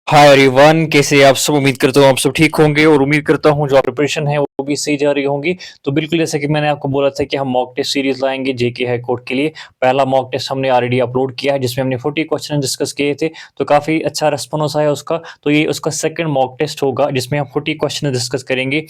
Hi everyone, कैसे आप सब। उम्मीद करता हूँ आप सब ठीक होंगे और उम्मीद करता हूँ जो प्रिपरेशन है वो भी सही जा रही होंगी। तो बिल्कुल जैसे कि मैंने आपको बोला था कि हम मॉक टेस्ट सीरीज लाएंगे जेके हाई कोर्ट के लिए। पहला मॉक टेस्ट हमने ऑलरेडी अपलोड किया है जिसमें हमने 40 क्वेश्चन डिस्कस किए थे। तो काफ़ी अच्छा रिस्पॉन्स आया उसका। तो ये उसका सेकंड मॉक टेस्ट होगा जिसमें हम 40 क्वेश्चन डिस्कस करेंगे।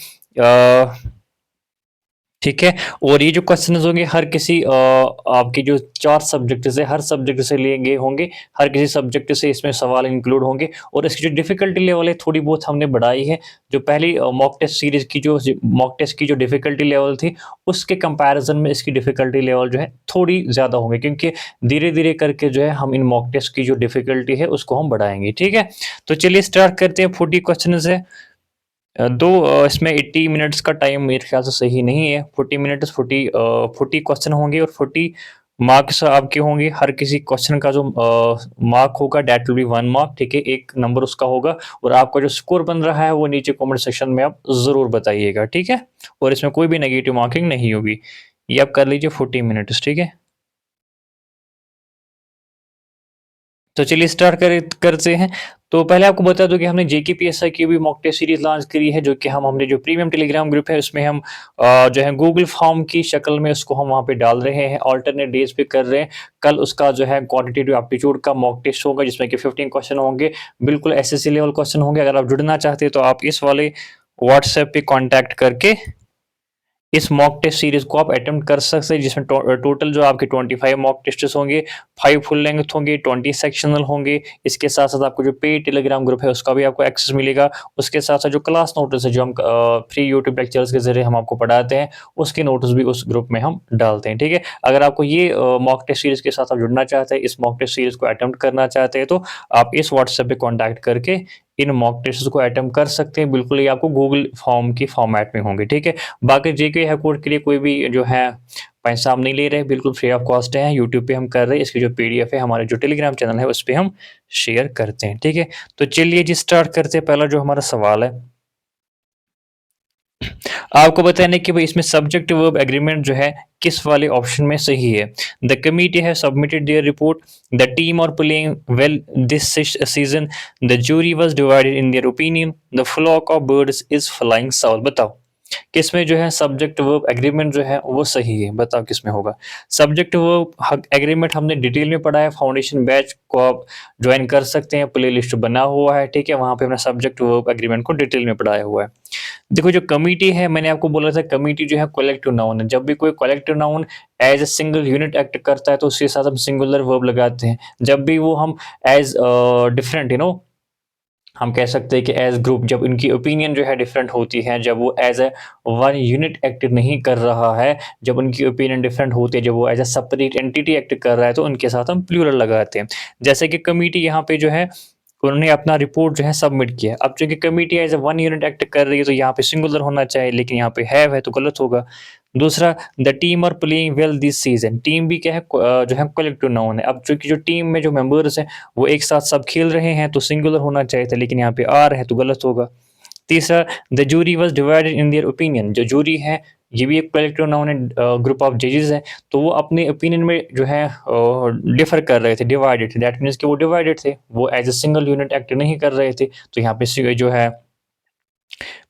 ठीक है। और ये जो क्वेश्चंस होंगे हर किसी आपके जो 4 सब्जेक्ट से, हर सब्जेक्ट से लिए होंगे। हर किसी सब्जेक्ट से इसमें सवाल इंक्लूड होंगे और इसकी जो डिफिकल्टी लेवल है थोड़ी बहुत हमने बढ़ाई है। जो पहली मॉक टेस्ट सीरीज की जो मॉक टेस्ट की जो डिफिकल्टी लेवल थी उसके कंपैरिजन में इसकी डिफिकल्टी लेवल जो है थोड़ी ज़्यादा होंगे, क्योंकि धीरे-धीरे करके जो है हम इन मॉक टेस्ट की जो डिफिकल्टी है उसको हम बढ़ाएँगे। ठीक है? तो चलिए स्टार्ट करते हैं। 40 क्वेश्चन से इसमें 80 मिनट्स का टाइम मेरे ख्याल से सही नहीं है। 40 मिनट्स 40 क्वेश्चन होंगे और 40 मार्क्स आपके होंगे। हर किसी क्वेश्चन का जो मार्क होगा दैट विल बी 1 मार्क। ठीक है, 1 नंबर उसका होगा। और आपका जो स्कोर बन रहा है वो नीचे कमेंट सेक्शन में आप ज़रूर बताइएगा। ठीक है? और इसमें कोई भी नेगेटिव मार्किंग नहीं होगी। ये आप कर लीजिए 40 मिनट्स। ठीक है? तो चलिए स्टार्ट करते हैं। तो पहले आपको बता दूं कि हमने जेकेपीएसआई की भी मॉक टेस्ट सीरीज लॉन्च करी है, जो कि हमने जो प्रीमियम टेलीग्राम ग्रुप है उसमें हम जो है गूगल फॉर्म की शक्ल में उसको हम वहाँ पे डाल रहे हैं, ऑल्टरनेट डेज पे कर रहे हैं। कल उसका जो है क्वांटिटेटिव एप्टीट्यूड का मॉक टेस्ट होगा जिसमें कि 15 क्वेश्चन होंगे। बिल्कुल एसएससी लेवल क्वेश्चन होंगे। अगर आप जुड़ना चाहते हैं तो आप इस वाले व्हाट्सएप पे कॉन्टैक्ट करके इस मॉक टेस्ट सीरीज को आप अटेम्प्ट कर सकते हैं, जिसमें टोटल जो आपके 25 मॉक टेस्ट होंगे, 5 फुल लेंथ होंगे, 20 सेक्शनल होंगे। इसके साथ साथ आपको जो पेड टेलीग्राम ग्रुप है उसका भी आपको एक्सेस मिलेगा। उसके साथ साथ जो क्लास नोट्स है जो हम फ्री यूट्यूब लेक्चर्स के जरिए हम आपको पढ़ाते हैं उसके नोट्स भी उस ग्रुप में हम डालते हैं। ठीक है? अगर आपको ये मॉक टेस्ट सीरीज के साथ आप जुड़ना चाहते हैं, इस मॉक टेस्ट सीरीज को अटेम्प्ट करना चाहते हैं, तो आप इस व्हाट्सएप पे कॉन्टैक्ट करके इन मॉक टेस्ट को अटेम्प्ट कर सकते हैं। बिल्कुल ये आपको गूगल फॉर्म की फॉर्मेट में होंगे। ठीक है? बाकी जेके हाई कोर्ट के लिए कोई भी जो है पैसा हम नहीं ले रहे, बिल्कुल फ्री ऑफ कॉस्ट है। यूट्यूब पे हम कर रहे हैं। इसकी जो पीडीएफ है हमारे जो टेलीग्राम चैनल है उस पे हम शेयर करते हैं। ठीक है? तो चलिए जी स्टार्ट करते हैं। पहला जो हमारा सवाल है आपको बताने कि भाई इसमें सब्जेक्ट वर्ब एग्रीमेंट जो है किस वाले ऑप्शन में सही है। The committee have submitted their report, the team are playing well this season, the jury was divided in their opinion, the flock of birds is flying south. बताओ किसमें जो है सब्जेक्ट वर्ब एग्रीमेंट जो है वो सही है। बताओ किसमें होगा सब्जेक्ट वर्ब एग्रीमेंट। हमने डिटेल में पढ़ा है। फाउंडेशन बैच को आप ज्वाइन कर सकते हैं, प्ले लिस्ट बना हुआ है। ठीक है? वहाँ पे हमने सब्जेक्ट वर्ब एग्रीमेंट को डिटेल में पढ़ाया हुआ है। देखो जो कमिटी है, मैंने आपको बोला था कमिटी जो है कलेक्टिव नाउन है। जब भी कोई collective noun as a single unit act करता है तो उसके साथ हम सिंगुलर वर्ब लगाते हैं। जब भी वो हम एज डिफरेंट हम कह सकते हैं कि एज ग्रुप, जब इनकी ओपिनियन जो है डिफरेंट होती है, जब वो as a one unit act नहीं कर रहा है, जब उनकी ओपिनियन डिफरेंट होती है, जब वो as a separate entity act कर रहा है, तो उनके साथ हम प्लूरल लगाते हैं। जैसे कि कमिटी यहाँ पे जो है उन्होंने अपना रिपोर्ट जो है सबमिट किया। अब चूंकि committee as a one unit act कर रही है तो यहाँ पे सिंगुलर होना चाहिए, लेकिन यहाँ पे है तो गलत होगा। दूसरा, the team are playing well this season. Team भी क्या है जो है कलेक्टिव नाउन है। अब चूंकि जो टीम में जो मेंबर्स हैं वो एक साथ सब खेल रहे हैं तो सिंगुलर होना चाहिए था, लेकिन यहाँ पे आर है तो गलत होगा। तीसरा, the jury was divided in their opinion. जो जूरी है ये भी एक कलेक्टिव नाउन है, ग्रुप ऑफ जजेस है। तो वो अपने ओपिनियन में जो है डिफर कर रहे थे, डिवाइडेड थे। दैट मीन्स कि वो डिवाइडेड थे, वो as a single unit act नहीं कर रहे थे। तो यहाँ पे जो है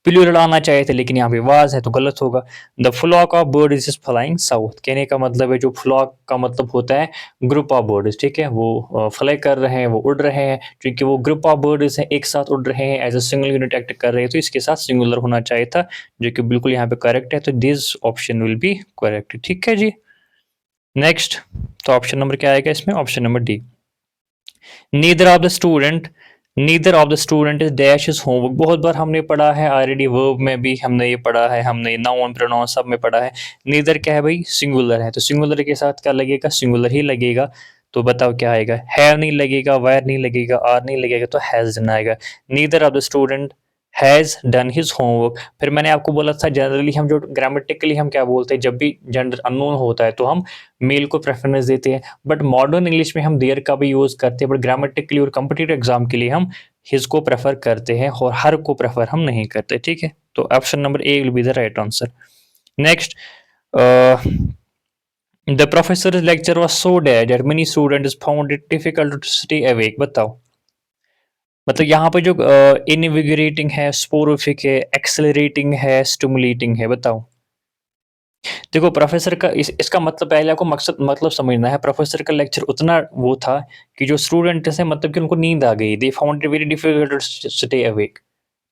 प्लूरल आना चाहिए थे, लेकिन यहाँ पे वाज है तो गलत होगा। The flock of bird is flying south. कहने का मतलब है जो फ्लॉक का मतलब होता है ग्रुप ऑफ बर्ड्स। ठीक है? वो फ्लाई कर रहे हैं, वो उड़ रहे हैं। क्योंकि वो ग्रुप ऑफ बर्ड्स हैं, एक साथ उड़ रहे हैं, as a single unit act कर रहे हैं, तो इसके साथ सिंगुलर होना चाहिए था, जो कि बिल्कुल यहाँ पे करेक्ट है। तो this option will be correct. ठीक है जी। नेक्स्ट, तो ऑप्शन नंबर क्या आएगा इसमें? Option number D. Neither of the student neither of the student is dash is homework. बहुत बार हमने पढ़ा है ऑलरेडी, वर्ब में भी हमने ये पढ़ा है, हमने नाउन प्रोनाउन सब में पढ़ा है। नीदर क्या है भाई? सिंगुलर है, तो सिंगुलर के साथ क्या लगेगा? सिंगुलर ही लगेगा। तो बताओ क्या आएगा? हैव नहीं लगेगा, वायर नहीं लगेगा, आर नहीं लगेगा, तो हैज डन आएगा। Neither of the student has done his homework. फिर मैंने आपको बोला था जनरली हम जो ग्रामेटिकली हम क्या बोलते हैं, जब भी जेंडर अननोन होता है तो हम मेल को प्रेफरेंस देते हैं। बट मॉडर्न इंग्लिश में हम देयर का भी यूज करते हैं, बट ग्रामेटिकली और कॉम्पिटिटिव एग्जाम के लिए हम हिज को प्रेफर करते हैं और हर को प्रेफर हम नहीं करते। ठीक है? तो option number A will be the right answer. Next, the professor lecture was so dead that many students found it difficult to stay awake. बताओ मतलब यहाँ पे जो इनविगोरेटिंग है, स्पोरोफिक है, एक्सेलरेटिंग है, स्टिमुलेटिंग है, बताओ? देखो प्रोफ़ेसर का इस इसका मतलब पहले आपको मकसद मतलब समझना है। प्रोफ़ेसर का लेक्चर उतना वो था कि जो स्टूडेंट्स हैं मतलब कि उनको नींद आ गई। They found it very difficult to stay awake.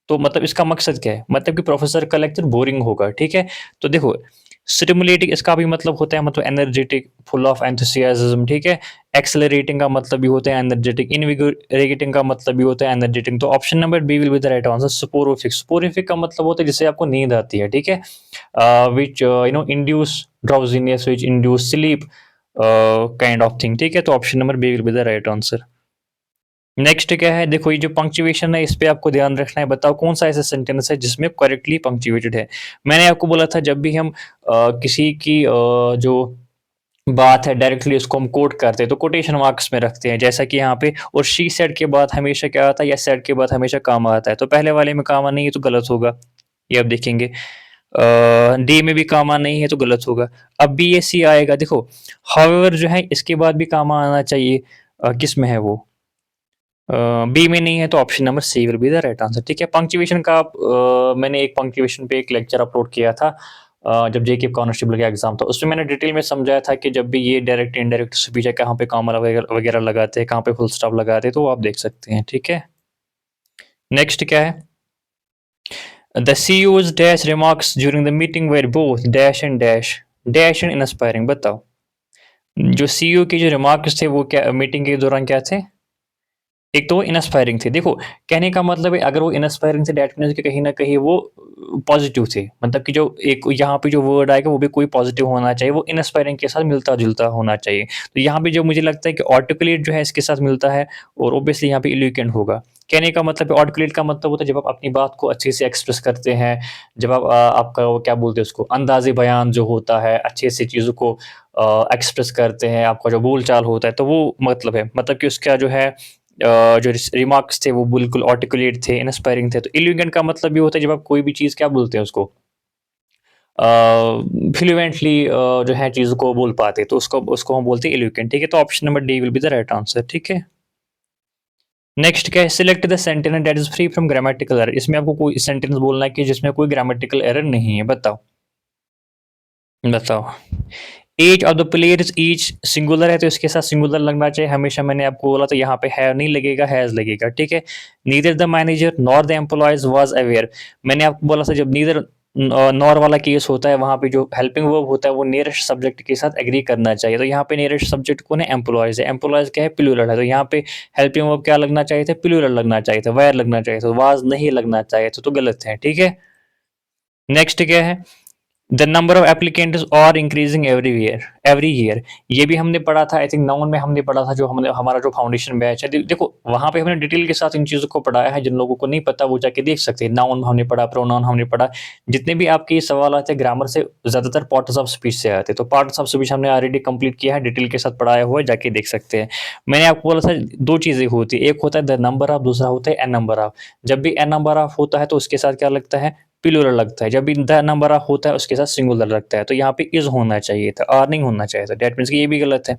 तो मतलब इसका मकसद क्या है? मतलब कि प्रोफ़ेसर का लेक्चर बोरिंग होगा, ठीक है? तो देखो स्टिमुलेटिंग इसका भी मतलब होता है मतलब एनर्जेटिक, फुल ऑफ एंथुसियाज़्म, ठीक है? एक्सेलरेटिंग का मतलब भी होता है एनर्जेटिक, इनविगोरेटिंग का मतलब भी होता है एनर्जेटिक। तो option number B will be the right answer sporophytic. Sporophytic का मतलब होता है जिससे आपको नींद आती है, ठीक है? which induce drowsiness, which induce sleep kind of thing, ठीक है? तो option number B will be the right answer. Next क्या है, देखो ये जो पंक्चुएशन है इस पे आपको ध्यान रखना है। बताओ कौन सा ऐसा सेंटेंस है जिसमें करेक्टली पंक्चुएटेड है? मैंने आपको बोला था जब भी हम किसी की जो बात है डायरेक्टली उसको हम कोट करते हैं तो कोटेशन मार्क्स में रखते हैं, जैसा कि यहाँ पे और शी सेड के बाद हमेशा क्या आता है या सेड के बाद हमेशा काम आता है। तो पहले वाले में काम नहीं है तो गलत होगा, ये आप देखेंगे। डी में भी कामा नहीं है तो गलत होगा। अब बी ए सी आएगा, देखो हाउएवर जो है इसके बाद भी कामा आना चाहिए। किस में है वो? बी में नहीं है तो option number C will be the right answer, ठीक है? पंक्चुएशन का मैंने एक पंक्चुएशन पे एक लेक्चर अपलोड किया था जब जेके कॉन्स्टेबल का एग्जाम था, उसमें मैंने डिटेल में समझाया था कि जब भी ये डायरेक्ट इंडायरेक्ट स्पीच है कहाँ पे कामा वगैरह वगैरह लगाते हैं, कहाँ पे फुल स्टॉप लगाते हैं, तो वो आप देख सकते हैं, ठीक है? नेक्स्ट क्या है? The CEO's dash remarks during the meeting were both dash and inspiring, बताओ? जो सीईओ के जो रिमार्क्स थे वो क्या मीटिंग के दौरान क्या थे? एक तो वो इंस्पायरिंग थे। देखो कहने का मतलब है अगर वो इंस्पायरिंग थे दैट मीन्स कि कहीं न कहीं वो पॉज़िटिव थे। मतलब कि जो एक यहाँ पे जो वर्ड आएगा वो भी कोई पॉज़िटिव होना चाहिए, वो इंस्पायरिंग के साथ मिलता-जुलता होना चाहिए। तो यहाँ पे जो मुझे लगता है कि आर्टिकुलेट जो है इसके साथ मिलता है और ऑब्वियसली यहाँ पे एलोक्वेंट होगा। कहने का मतलब आर्टिकुलेट का मतलब होता है जब आप अपनी बात को अच्छे से एक्सप्रेस करते हैं, जब आप आपका वो क्या बोलते हैं उसको अंदाज़े बयान जो होता है, अच्छे से चीज़ों को एक्सप्रेस करते हैं, आपका जो बोलचाल होता है, तो वो मतलब है। मतलब कि उसका जो है जो रिमार्क्स थे वो बिल्कुल आर्टिकुलेट थे, इंस्पायरिंग थे। तो एलिगेंट का मतलब ये होता है जब आप कोई भी चीज़ क्या बोलते हैं उसको फ्लुएंटली जो है चीज़ को बोल पाते, तो उसको उसको हम बोलते हैं एलिगेंट, ठीक है? तो option number D will be the right answer, ठीक है? नेक्स्ट क्या है? Select the sentence that is free from grammatical error. इसमें आपको कोई सेंटेंस बोलना है कि जिसमें कोई ग्रामेटिकल एरर नहीं है, बताओ? बताओ। As of the players each singular है तो इसके साथ सिंगुलर लगना चाहिए हमेशा। मैंने आपको बोला तो यहाँ पे है नहीं लगेगा, हैज़ लगेगा, ठीक है? Neither the manager nor the employees was aware. मैंने आपको बोला था जब नीदर नॉर वाला केस होता है वहाँ पे जो हेल्पिंग वर्ब होता है वो नियरेस्ट सब्जेक्ट के साथ एग्री करना चाहिए। तो यहाँ पे नियरेस्ट सब्जेक्ट कौन है? एम्प्लॉइज है। एम्प्लॉइज क्या है? प्लूरल है। तो यहाँ पे हेल्पिंग वर्ब क्या लगना चाहिए था? प्लूरल लगना चाहिए था, वेयर लगना चाहिए था, वाज नहीं लगना चाहिए था, तो गलत है, ठीक है? नेक्स्ट क्या है? द नंबर ऑफ एप्लीकेंट्स और इंक्रीजिंग एवरी ईयर। ये भी हमने पढ़ा था, आई थिंक नाउन में हमने पढ़ा था, जो हमने हमारा जो फाउंडेशन बैच है। देखो वहाँ पे हमने डिटेल के साथ इन चीज़ों को पढ़ाया है। जिन लोगों को नहीं पता वो जाके देख सकते हैं। नाउन हमने पढ़ा, प्रोनाउन हमने पढ़ा। जितने भी आपके ये सवाल आते हैं ग्रामर से ज़्यादातर पार्ट्स ऑफ स्पीच से आते हैं। तो पार्ट्स ऑफ स्पीच हमने ऑलरेडी कंप्लीट किया है, डिटेल के साथ पढ़ाया हुआ है, जाके देख सकते हैं। मैंने आपको बोला था दो चीज़ें होती है, एक होता है द नंबर ऑफ, दूसरा होता है एन नंबर ऑफ। जब भी एन नंबर ऑफ होता है तो उसके साथ क्या लगता है? प्लूरल लगता है। जब भी द नंबर ऑफ होता है उसके साथ सिंगुलर लगता है। तो यहाँ पे इज़ होना चाहिए था, आर नहीं होना चाहिए था। दैट मीन्स कि ये भी गलत है।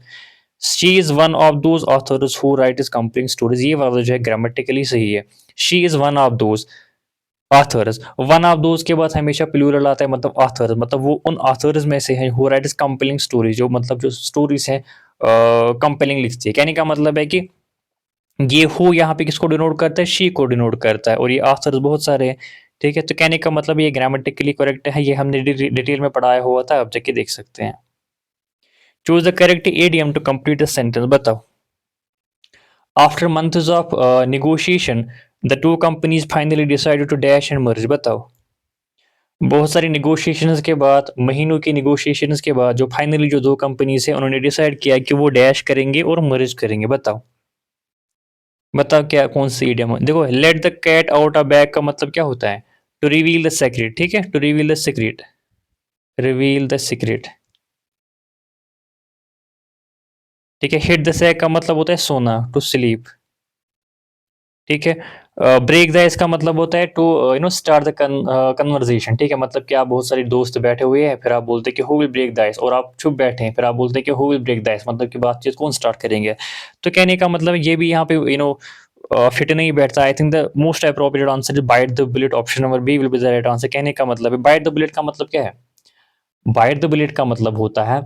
She is one of those authors who right his complaint stories. ये वाला जो है ग्रामेटिकली सही है। She is one of those authors. One of those के बाद हमेशा प्लूरल आता है, मतलब ऑथर्स, मतलब वो उन ऑथर्स में से हैं हू राइट हिज़ कंपेलिंग स्टोरी, जो मतलब जो स्टोरीज़ हैं कंपेलिंग लिखती है। कहने का मतलब है कि ये हू यहाँ पे किसको डिनोट करता है? शी को डिनोट करता है, और ये ऑथर्स बहुत सारे हैं, ठीक है? तो कहने का मतलब ये ग्रामेटिकली करेक्ट है, ये हमने डिटेल में पढ़ाया हुआ था, आप जाके देख सकते हैं। Choose the correct idiom to complete the sentence, बताओ? After months of negotiation the two companies finally decided to dash and merge, बताओ? बहुत सारी नेगोशिएशंस के बाद, महीनों की नेगोशिएशंस के बाद जो फाइनली जो दो कंपनीज हैं उन्होंने डिसाइड किया कि वो डैश करेंगे और मर्ज करेंगे, बताओ? बताओ क्या कौन सी इडियम है? देखो let the cat out a bag का मतलब क्या होता है? टू रिवील द सीक्रेट, ठीक है? To reveal the secret, reveal the secret, ठीक है? हिट द सैक का मतलब होता है सोना, टू स्लीप, ठीक है? ब्रेक द आइस का मतलब होता है टू स्टार्ट द कन्वर्सेशन, ठीक है? मतलब कि आप बहुत सारे दोस्त बैठे हुए हैं, फिर आप बोलते हैं कि who will break the ice, और आप चुप बैठे हैं, फिर आप बोलते हैं कि who will break the ice, मतलब कि बातचीत कौन स्टार्ट करेंगे? तो कहने का मतलब ये भी यहाँ पे फिट नहीं बैठता। I think the most appropriate answer is bite the bullet, option number B will be the right answer. कहने का मतलब है, बाइट द बुलेट का मतलब क्या है? बाइट द बुलेट का मतलब होता है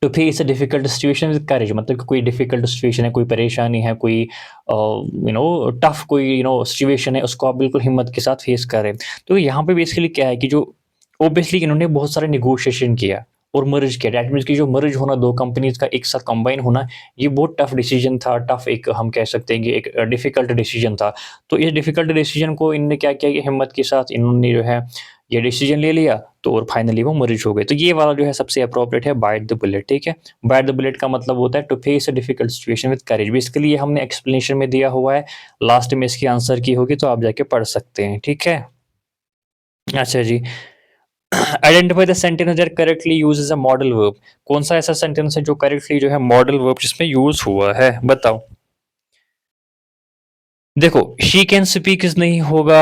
to face a difficult situation with courage, मतलब कि कोई डिफिकल्ट सिचुएशन है, कोई परेशानी है, कोई टफ कोई सिचुएशन है, उसको आप बिल्कुल हिम्मत के साथ फेस करें। तो यहाँ पे बेसिकली क्या है कि जो ऑब्वियसली इन्होंने बहुत सारे नेगोशिएशन किया और मर्ज किया। दैट मीन्स कि जो मर्ज होना दो कंपनीज का एक साथ कंबाइन होना, ये बहुत टफ डिसीजन था। टफ एक हम कह सकते हैं कि एक डिफिकल्ट डिसीजन था। तो इस डिफिकल्ट डिसीजन को इन्होंने क्या किया कि हिम्मत के साथ इन्होंने जो है ये डिसीजन ले लिया, तो और फाइनली वो मर्ज हो गए। तो ये वाला जो है सबसे अप्रोप्रिएट है बाइट द बुलेट। ठीक है, बाइट द बुलेट का मतलब होता है to face a difficult situation with courage. Basically ये हमने एक्सप्लेनेशन में दिया हुआ है, लास्ट में इसकी आंसर की होगी तो आप जाके पढ़ सकते हैं। ठीक है, अच्छा जी। Identify the sentence that correctly uses a modal verb. कौन सा ऐसा सेंटेंस है जो करेक्टली जो है मॉडल वर्ब जिसमें यूज हुआ है, बताओ। देखो, शी कैन स्पीक नहीं होगा,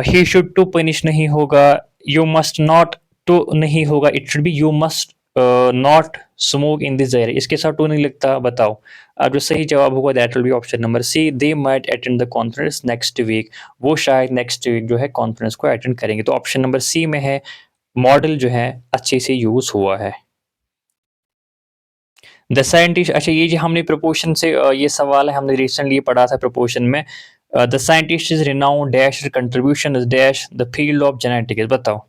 ही शुड टू पनिश नहीं होगा, यू मस्ट नॉट टू नहीं होगा, it should be you must not smoke in this area. इसके साथ टू नहीं लगता, बताओ। अब जो सही जवाब होगा that will be option number C, they might attend the conference next week. वो शायद नेक्स्ट वीक जो है कॉन्फ्रेंस को अटेंड करेंगे। तो ऑप्शन नंबर सी में है मॉडल जो है अच्छे से यूज हुआ है। द साइंटिस्ट, अच्छा ये जो हमने प्रोपोर्शन से ये सवाल है, हमने रिसेंटली पढ़ा था प्रोपोर्शन में। The scientist is renowned dash contribution is dash the field of genetics, बताओ।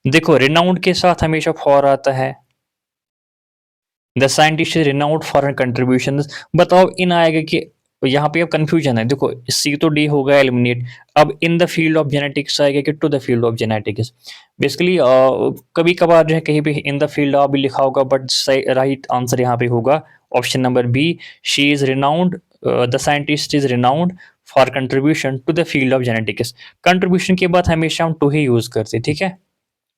देखो, रिनाउंड के साथ हमेशा फॉर आता है। The scientist is renowned for contribution, बताओ इन आएगा कि यहाँ पे अब कंफ्यूजन है। देखो, सी तो डी हो गया एलिमिनेट। अब in the field of genetics आएगा कि to the field of genetics. Basically कभी कभार जो है कहीं पे इन द फील्ड ऑफ भी लिखा होगा, बट राइट आंसर यहाँ पे होगा option number B, she is renowned, the scientist is renowned for contribution to the field of genetics. Contribution के बाद हमेशा हम टू ही यूज करते हैं। ठीक है,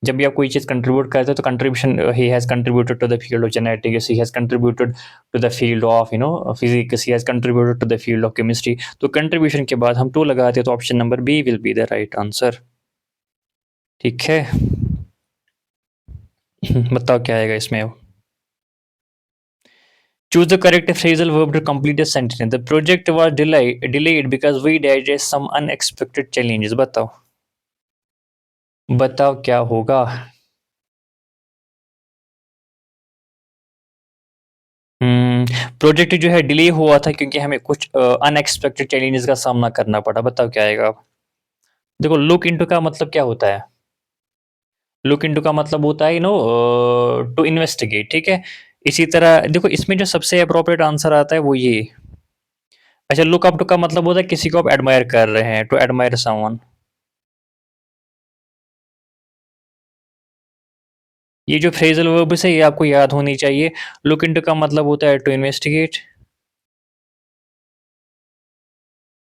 जब भी आप कोई चीज़ कंट्रीब्यूट करते हो तो contribution, he has contributed to the field of genetics, he has contributed to the field of physics, he has contributed to the field of chemistry. तो कंट्रीब्यूशन के बाद हम टू लगाते हैं, तो option number B will be the right answer. ठीक है, बताओ क्या आएगा इसमें अब। Choose the correct phrasal verb to complete the sentence. The project was delayed because we did some unexpected challenges, बताओ। बताओ क्या होगा। प्रोजेक्ट जो है डिले हुआ था क्योंकि हमें कुछ अनएक्सपेक्टेड चैलेंजेस का सामना करना पड़ा। बताओ क्या आएगा अब। देखो, लुक इनटू का मतलब क्या होता है? लुक इनटू का मतलब होता है टू इन्वेस्टिगेट। ठीक है, इसी तरह देखो इसमें जो सबसे अप्रोप्रिएट आंसर आता है वो ये। अच्छा, लुक अप टू का मतलब होता है किसी को आप एडमायर कर रहे हैं, टू एडमायर समवन। ये जो फ्रेजल वर्ब है ये आपको याद होनी चाहिए। लुक इनटू का मतलब होता है टू इन्वेस्टिगेट।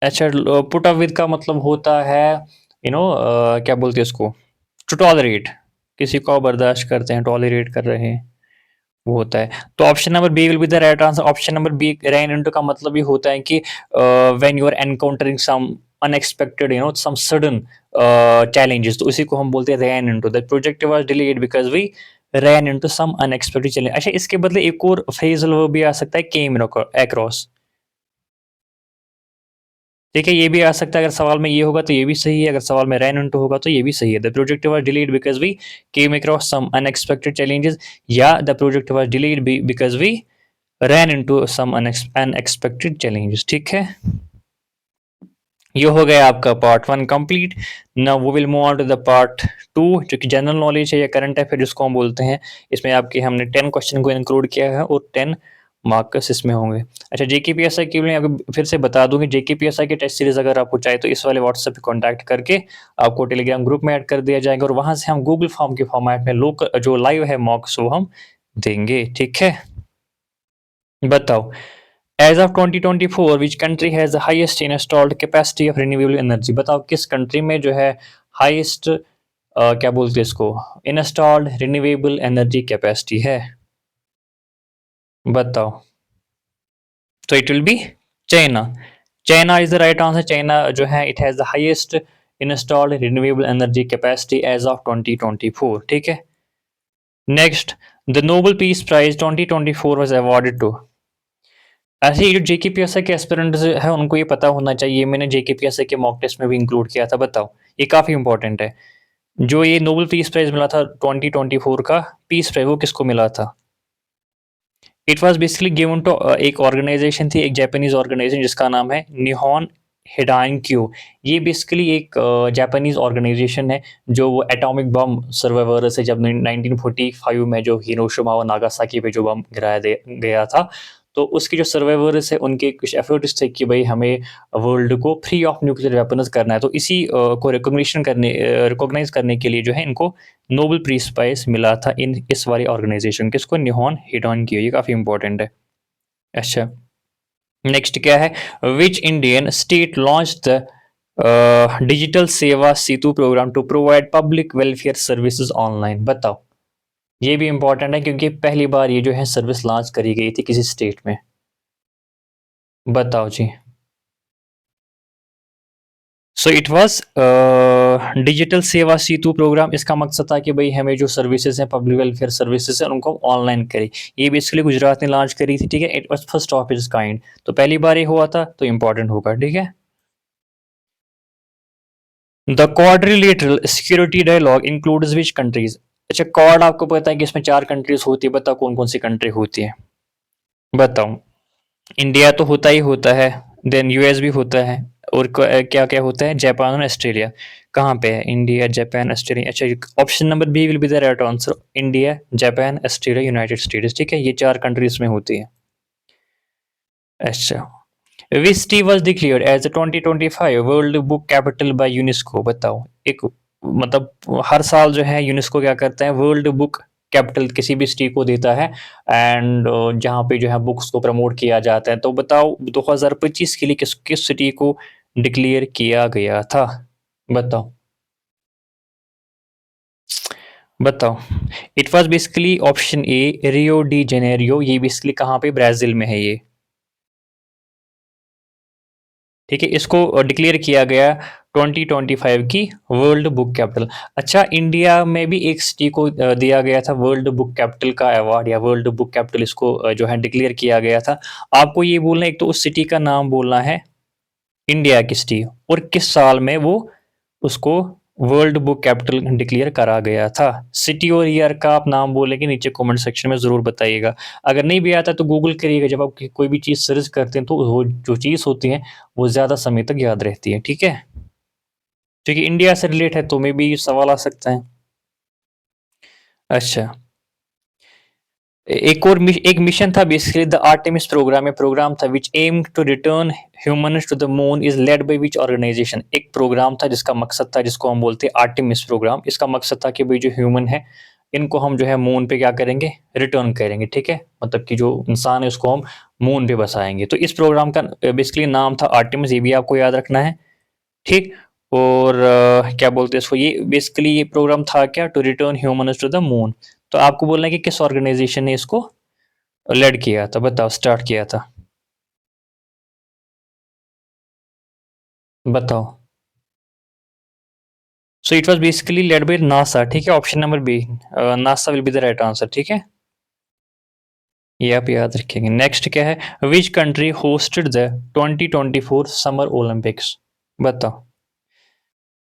अच्छा, पुट अप विद का मतलब होता है क्या बोलते हैं उसको, टू टॉलरेट। किसी को आप बर्दाश्त करते हैं, टॉलरेट कर रहे हैं, वो होता है। तो option number B will be the right answer. Option number B ran into का मतलब ये होता है कि when you are encountering some unexpected some sudden challenges, तो उसी को हम बोलते हैं ran into. The project was delayed because we ran into some unexpected challenge. अच्छा, इसके बदले एक और फ्रेजल वर्ब भी आ सकता है, केम अक्रॉस। ठीक है, ये भी आ सकता है। अगर सवाल में ये होगा तो ये भी सही है, अगर सवाल में रैन इनटू होगा तो ये भी सही है। The project was delayed because we came across some unexpected challenges, या the project was delayed because we ran into some unexpected challenges. ठीक है, ये हो गया आपका part one complete. Now we will move on to the part two, जो कि general knowledge है या करंट अफेयर जिसको हम बोलते हैं। इसमें आपके हमने 10 क्वेश्चन को इंक्लूड किया है और 10 मार्क्स इसमें होंगे। अच्छा, जेकेपीएसआई के लिए आपको फिर से बता दूंगी, जेकेपीएसआई की टेस्ट सीरीज अगर आपको चाहिए तो इस वाले व्हाट्सएप पे कांटेक्ट करके आपको टेलीग्राम ग्रुप में ऐड कर दिया जाएगा, और वहां से हम गूगल फॉर्म के फॉर्मेट में लोकल जो लाइव है मॉक्स वो हम देंगे। ठीक है, बताओ। As of 2024 which country has the highest installed capacity of renewable energy, बताओ किस कंट्री में जो है हाईएस्ट क्या बोलते हैं इसको, इंस्टॉल्ड रिन्यूएबल एनर्जी कैपेसिटी है, बताओ। तो it will be China. China is the right answer. China जो है it has the highest installed renewable energy capacity as of 2024। ठीक है, next, the Nobel peace prize 2024 was awarded to. ऐसे ही जो जेकेपीएससी के एस्पिरेंट्स हैं उनको ये पता होना चाहिए, मैंने जेकेपीएससी के मॉक टेस्ट में भी इंक्लूड किया था, बताओ। ये काफ़ी इंपॉर्टेंट है। जो ये नोबेल पीस प्राइज़ मिला था 2024 का पीस प्राइज़, वो किसको मिला था? It was basically given to एक ऑर्गनाइज़ेशन थी, एक जापानीज़ ऑर्गनाइज़ेशन जिसका नाम है निहॉन हिडांक्यो। ये बेसिकली एक जापानीज़ ऑर्गनाइज़ेशन है, जो वो एटॉमिक बम सर्वाइवर्स है, जब 1945 में जो हिरोशिमा और नागासाकी पे जो बम गिराया दे गया था, तो उसके जो सर्वाइवर्स हैं, उनके कुछ एफर्ट्स थे कि भई हमें वर्ल्ड को फ्री ऑफ न्यूक्लियर वेपन्स करना है। तो इसी को रिकॉग्नाइज़ करने के लिए जो है इनको नोबेल पीस प्राइज़ मिला था इन इस वाली ऑर्गेनाइज़ेशन किसको? निहॉन हिडांक्यो, ये काफ़ी इंपॉर्टेंट है। अच्छा, नेक्स्ट क्या है? Which Indian state launched the digital Seva Setu program to provide public welfare services online? बताओ। ये भी इंपॉर्टेंट है क्योंकि पहली बार ये जो है सर्विस लॉन्च करी गई थी किसी स्टेट में। बताओ जी। सो it was digital Seva Setu programme. इसका मकसद था कि भई हमें जो सर्विसेज़ हैं, पब्लिक वेलफेयर सर्विसेज़ हैं, उनको ऑनलाइन करें। ये बेसिकली गुजरात ने लॉन्च करी थी, ठीक है? It was first of its kind. तो पहली बार ये हुआ था, तो इम्पोर्टेंट होगा, ठीक है? The quadrilateral security dialogue includes which countries? अच्छा, क्वाड आपको पता है कि इसमें 4 कंट्रीज़ होती है, बताओ कौन-कौन सी कंट्री होती है? बताओ। इंडिया तो होता ही होता है, देन यूएस भी होता है, और क्या-क्या होता है? जापान और ऑस्ट्रेलिया। कहाँ पे है? India, Japan, Australia. अच्छा, option number B will be the right answer. India, Japan, Australia, United States, ठीक है? ये 4 कंट्रीज़ में होती है। अच्छा, which city was declared as the 2025 world book capital by UNESCO? बताओ। एक मतलब हर साल जो है यूनेस्को क्या करता है, वर्ल्ड बुक कैपिटल किसी भी सिटी को देता है, एंड जहाँ पे जो है बुक्स को प्रमोट किया जाता है। तो बताओ 2025 के लिए किस किस सिटी को डिक्लेयर किया गया था? बताओ। बताओ। It was basically option A Rio de Janeiro. ये बेसिकली कहाँ पे? ब्राज़ील में है ये। ठीक है, इसको डिक्लेयर किया गया 2025 की वर्ल्ड बुक कैपिटल। अच्छा, इंडिया में भी एक सिटी को दिया गया था वर्ल्ड बुक कैपिटल का अवार्ड, या वर्ल्ड बुक कैपिटल इसको जो है डिक्लेयर किया गया था। आपको ये बोलना है, एक तो उस सिटी का नाम बोलना है, इंडिया की सिटी, और किस साल में वो उसको वर्ल्ड बुक कैपिटल डिक्लेयर करा गया था। सिटी और ईयर का आप नाम बोलेंगे, नीचे कमेंट सेक्शन में ज़रूर बताइएगा। अगर नहीं भी आता तो गूगल करिएगा, जब आप कोई भी चीज़ सर्च करते हैं तो वो जो चीज़ होती है वो ज़्यादा समय तक याद रहती है, ठीक है? क्योंकि इंडिया से रिलेट है तो मे बी सवाल आ सकता है। अच्छा, एक और एक मिशन था basically the Artemis program, program था which aim to return humans to the moon, is led by which organization? एक प्रोग्राम था जिसका मकसद था, जिसको हम बोलते हैं आर्टेमिस प्रोग्राम। इसका मकसद था कि भाई जो ह्यूमन है, इनको हम जो है मून पे क्या करेंगे? रिटर्न करेंगे, ठीक है? मतलब कि जो इंसान है उसको हम मून पे बसाएंगे। तो इस प्रोग्राम का बेसिकली नाम था आर्टेमिस, ये भी आपको याद रखना है, ठीक? और क्या बोलते हैं इसको, ये बेसिकली ये प्रोग्राम था क्या? To return humans to the moon. तो आपको बोलना है कि किस ऑर्गेनाइजेशन ने इसको लीड किया था, बताओ, स्टार्ट किया था? बताओ। So it was basically led by NASA, ठीक है? Option number B, NASA will be the right answer, ठीक है? ये आप याद रखेंगे। नेक्स्ट क्या है? Which country hosted the 2024 summer Olympics? बताओ।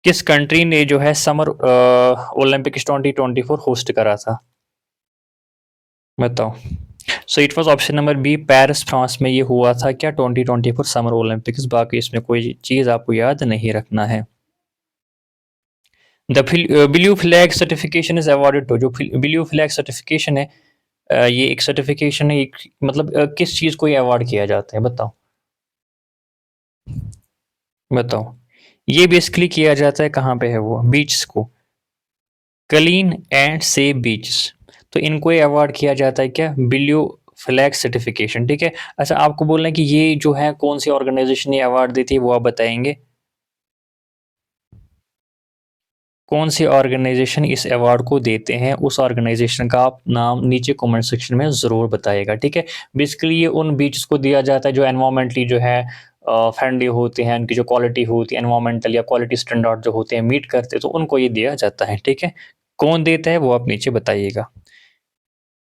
किस कंट्री ने जो है समर ओलंपिक्स 2024 होस्ट करा था? बताओ। So it was option number B, Paris France में ये हुआ था क्या? 2024 समर ओलंपिक्स। बाकी इसमें कोई चीज़ आपको याद नहीं रखना है। The blue flag certification is awarded to, जो ब्लू फ्लैग सर्टिफिकेशन है, ये एक सर्टिफिकेशन है, एक मतलब किस चीज़ को ये अवार्ड किया जाता है? बताओ। बताओ। ये बेसिकली किया जाता है कहाँ पे है वो? बीचेस को, क्लीन एंड सेफ बीचेस। तो इनको ये अवार्ड किया जाता है क्या? ब्लू फ्लैग सर्टिफिकेशन, ठीक है? अच्छा, आपको बोलना है कि ये जो है कौन सी ऑर्गेनाइजेशन ये अवार्ड देती है, वो आप बताएंगे। कौन सी ऑर्गेनाइजेशन इस अवार्ड को देते हैं, उस ऑर्गेनाइजेशन का आप नाम नीचे कमेंट सेक्शन में ज़रूर बताइएगा, ठीक है? बेसिकली ये उन बीचेस को दिया जाता है जो एनवायरमेंटली जो है फ्रेंडली होते हैं, उनकी जो क्वालिटी होती है एनवायरमेंटल या क्वालिटी स्टैंडर्ड जो होते हैं मीट करते हैं, तो उनको ये दिया जाता है, ठीक है? कौन देता है वो आप नीचे बताइएगा,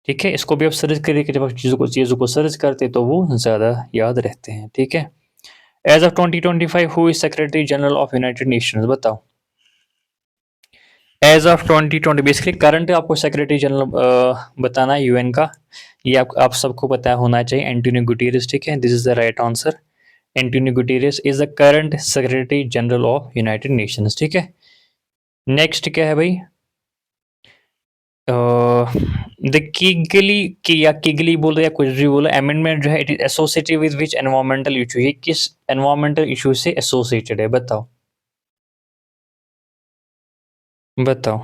ठीक है, इसको भी आप सर्च करिए कि जब आप चीज़ों को सर्च करते हैं तो वो ज़्यादा याद रहते हैं, ठीक है। As of 2025 who is secretary general of United Nations, बताओ। एज ऑफ 2020 बेसिकली करंट आपको सेक्रेटरी जनरल बताना है यूएन का। ये आप सबको पता होना चाहिए, एंटोनियो गुटेरेस, ठीक है। This is the right answer. Antonio Guterres is the current secretary general of United Nations, ठीक है। नेक्स्ट क्या है भाई, द किगली की या किगली बोलो या कुछ भी बोलो, अमेंडमेंट जो है it is associated with which environmental issue, ये किस एनवायरमेंटल इशू से एसोसिएटेड है, बताओ। बताओ।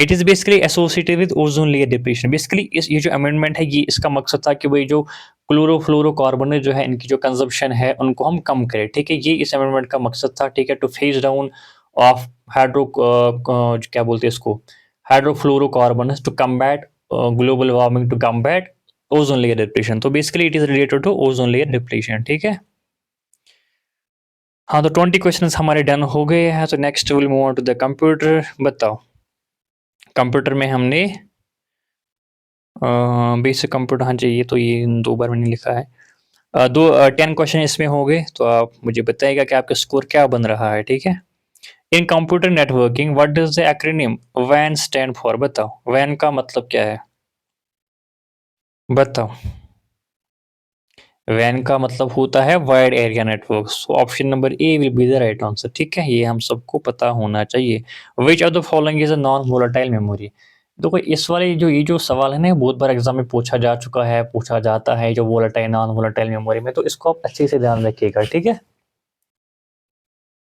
It is basically associated with ozone layer depletion. Basically इस ये जो अमेंडमेंट है, ये इसका मकसद था कि भाई जो क्लोरोफ्लोरोकार्बन जो है इनकी जो कंजप्शन है उनको हम कम करें, ठीक है। ये इस अमेंडमेंट का मकसद था, ठीक है, टू फेज डाउन ऑफ क्या बोलते हैं इसको, hydrofluorocarbon to combat global warming, to combat ozone layer depletion. तो basically it is related to ozone layer depletion, ठीक है। हाँ, तो 20 क्वेश्चंस हमारे डन हो गए हैं, तो next will move on to the computer. बताओ, कंप्यूटर में हमने बेसिक कंप्यूटर, हाँ जी, ये तो ये 2 बार मैंने लिखा है। 10 क्वेश्चन इसमें हो गए, तो आप मुझे बताइएगा कि आपका स्कोर क्या बन रहा है, ठीक है। In computer networking what does the acronym वैन स्टैंड फॉर, बताओ। वैन का मतलब क्या है, बताओ। वैन का मतलब होता है wide area network. So option number A will be the right answer, ठीक है, ये हम सबको पता होना चाहिए। Which of the following is a non volatile memory. देखो इस वाले जो ये जो सवाल है ना, बहुत बार एग्जाम में पूछा जा चुका है, पूछा जाता है जो वोलेटाइल नॉन वोलेटाइल मेमोरी में, तो इसको आप अच्छे से ध्यान रखिएगा, ठीक है।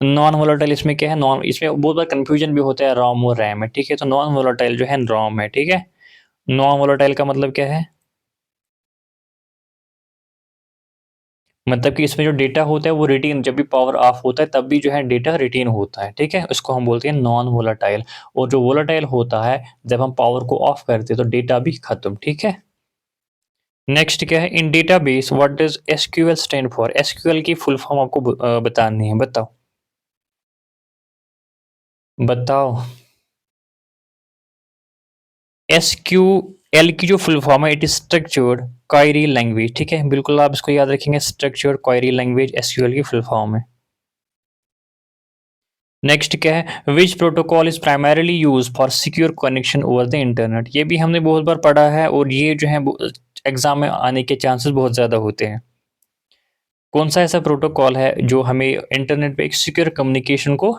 नॉन वोलेटाइल इसमें क्या है, नॉन, इसमें बहुत बार कंफ्यूजन भी होता है रॉम और रैम है, ठीक है। तो नॉन वोलेटाइल जो है रॉम है, ठीक है। नॉन वोलेटाइल का मतलब क्या है, मतलब कि इसमें जो डेटा होता है वो रिटेन, जब भी पावर ऑफ होता है तब भी जो है डेटा रिटेन होता है, ठीक है। उसको हम बोलते हैं नॉन वोलेटाइल। और जो वोलेटाइल होता है, जब हम पावर को ऑफ करते हैं तो डेटा भी खत्म, ठीक है। नेक्स्ट क्या है, in database what does SQL stand for. SQL की फुल फॉर्म आपको बतानी है, बताओ। बताओ। एसक्यूएल की जो फुल फॉर्म है, it is structured query language, ठीक है। बिल्कुल आप इसको याद रखेंगे, स्ट्रक्चर्ड क्वेरी लैंग्वेज एसक्यूएल की फुल फॉर्म है। नेक्स्ट क्या है, which protocol is primarily use for secure connection over the internet. ये भी हमने बहुत बार पढ़ा है और ये जो है एग्जाम में आने के चांसेस बहुत ज़्यादा होते हैं। कौन सा ऐसा प्रोटोकॉल है जो हमें इंटरनेट पे एक सिक्योर कम्युनिकेशन को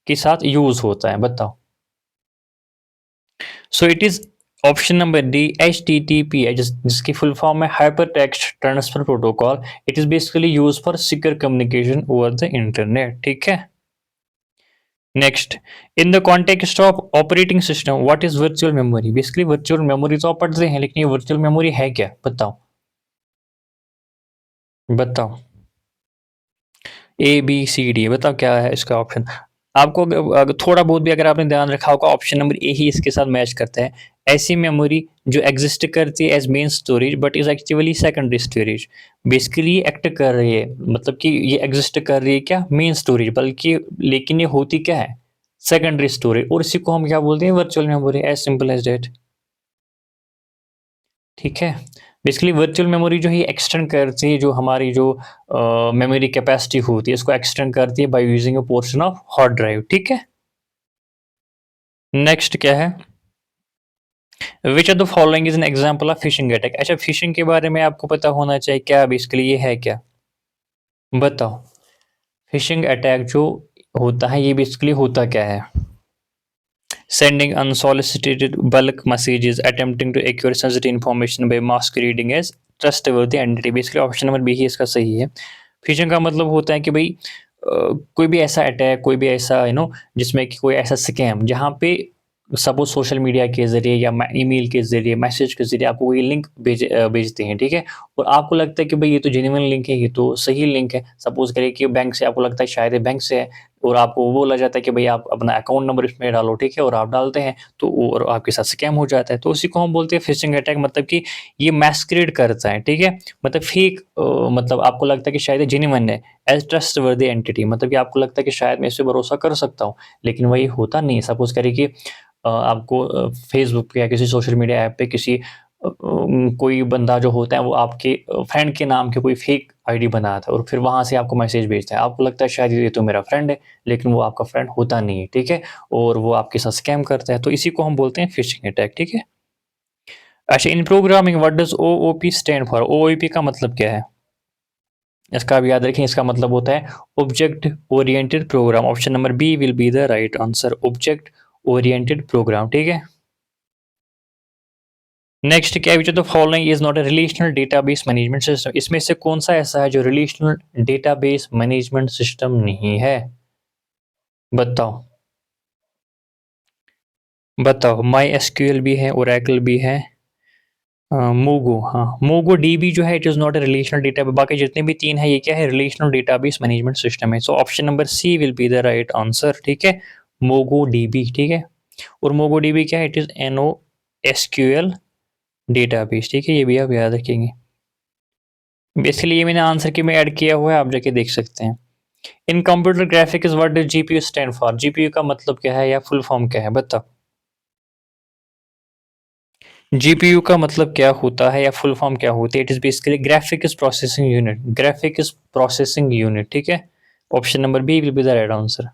के साथ यूज होता है, बताओ। So it is option number D, H T T P है, जिसकी फुल फॉर्म है hyper text transfer protocol. It is basically use for secure communication over the internet, ठीक है। Next, in the context of operating system what is virtual memory. Basically virtual memory तो आप पढ़ते हैं, लेकिन ये वर्चुअल मेमोरी है क्या, बताओ। बताओ। ए बी सी डी, बताओ क्या है इसका ऑप्शन। आपको अगर थोड़ा बहुत भी अगर आपने ध्यान रखा होगा, ऑप्शन नंबर ए ही इसके साथ मैच करता है। ऐसी मेमोरी जो एग्जिस्ट करती है as main storage but is actually secondary storage. Basically ये एक्ट कर रही है, मतलब कि ये एग्जिस्ट कर रही है क्या, मेन स्टोरेज, बल्कि लेकिन ये होती क्या है, सेकेंडरी स्टोरेज। और इसी को हम क्या बोलते हैं, virtual memory, as simple as that, ठीक है। बेसिकली वर्चुअल मेमोरी जो है एक्सटेंड करती है, जो हमारी जो मेमोरी कैपेसिटी होती है इसको एक्सटेंड करती है by using a portion of hard drive, ठीक है। नेक्स्ट क्या है, which of the following is an example of phishing attack. अच्छा, फिशिंग के बारे में आपको पता होना चाहिए, क्या बेसिकली ये है क्या, बताओ। फिशिंग अटैक जो होता है ये बेसिकली होता क्या है, sending unsolicited bulk messages, attempting to acquire sensitive information by masquerading as trustworthy entity। Basically option number B ही इसका सही है। फिशिंग का मतलब होता है कि भाई कोई भी ऐसा अटैक, कोई भी ऐसा जिसमें कि कोई ऐसा स्कैम जहाँ पे सपोज सोशल मीडिया के ज़रिए या ईमेल के ज़रिए, मैसेज के ज़रिए आपको कोई लिंक भेजते हैं, ठीक है। और आपको लगता है कि भाई ये तो जेन्युइन लिंक है, ये तो सही लिंक है। सपोज करिए कि बैंक से आपको लगता है शायद ये बैंक से है, और आपको वो बोला जाता है कि भाई आप अपना अकाउंट नंबर इसमें डालो, ठीक है, और आप डालते हैं तो और आपके साथ स्कैम हो जाता है। तो उसी को हम बोलते हैं फिशिंग अटैक, मतलब कि ये मैस्करेड करता है, ठीक है। मतलब फेक, मतलब आपको लगता है कि शायद जेन्युइन है, एज ट्रस्टवर्दी एंटिटी, मतलब कि आपको लगता है कि शायद मैं इस पे भरोसा कर सकता हूँ, लेकिन वही होता नहीं है। सपोज करिए कि आपको फेसबुक पे या किसी सोशल मीडिया ऐप पे किसी कोई बंदा जो होता है वो आपके फ्रेंड के नाम के कोई फेक आईडी बनाता है और फिर वहाँ से आपको मैसेज भेजता है। आपको लगता है शायद ये तो मेरा फ्रेंड है, लेकिन वो आपका फ्रेंड होता नहीं है, ठीक है? और वो आपके साथ स्कैम करता है, तो इसी को हम बोलते हैं फिशिंग अटैक, ठीक है? अच्छा, इन programming what does OOP stand for? OOP का मतलब क्या है? इसका भी याद रखें, इसका मतलब होता है object oriented program. Option number B will be the right answer, object oriented program, ठीक है? नेक्स्ट क्या है, which of the following is not a relational database management system? इसमें से कौन सा ऐसा है जो रिलेशनल डेटाबेस मैनेजमेंट सिस्टम नहीं है? बताओ, बताओ। माई एसक्यूएल भी है, ओरेकल भी है, मोगो, हाँ, मोगो डीबी जो है it is not a relational data, बाकी जितने भी तीन है ये क्या है, रिलेशनल डेटाबेस मैनेजमेंट सिस्टम है। So option number C will be the right answer, ठीक है? मोगो डीबी, ठीक है? और मोगो डीबी क्या है, it is NO SQL database, ठीक है? ये भी आप याद रखेंगे। बेसिकली ये मैंने आंसर की में ऐड किया हुआ है, आप जाके देख सकते हैं। इन computer graphics what does GPU stand for? GPU का मतलब क्या है या फुल फॉर्म क्या है, बताओ? जीपीयू का मतलब क्या होता है या फुल फॉर्म क्या होती है? It is basically graphics processing unit, graphics processing unit, ठीक है? Option number B will be the right answer.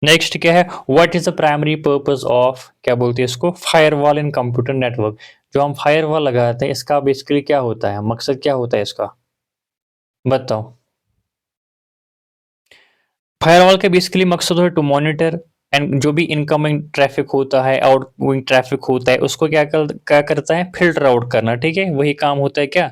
Next क्या है, what is the primary purpose of, क्या बोलते हैं इसको, फायरवॉल इन कंप्यूटर नेटवर्क? जो हम फायरवॉल लगाते हैं इसका बेसिकली क्या होता है, मकसद क्या होता है इसका, बताओ? फायरवॉल का बेसिकली मकसद है टू मॉनिटर एंड जो भी इनकमिंग ट्रैफिक होता है, आउटगोइंग ट्रैफिक होता है, उसको क्या करता है, फिल्टर आउट करना, ठीक है? वही काम होता है क्या,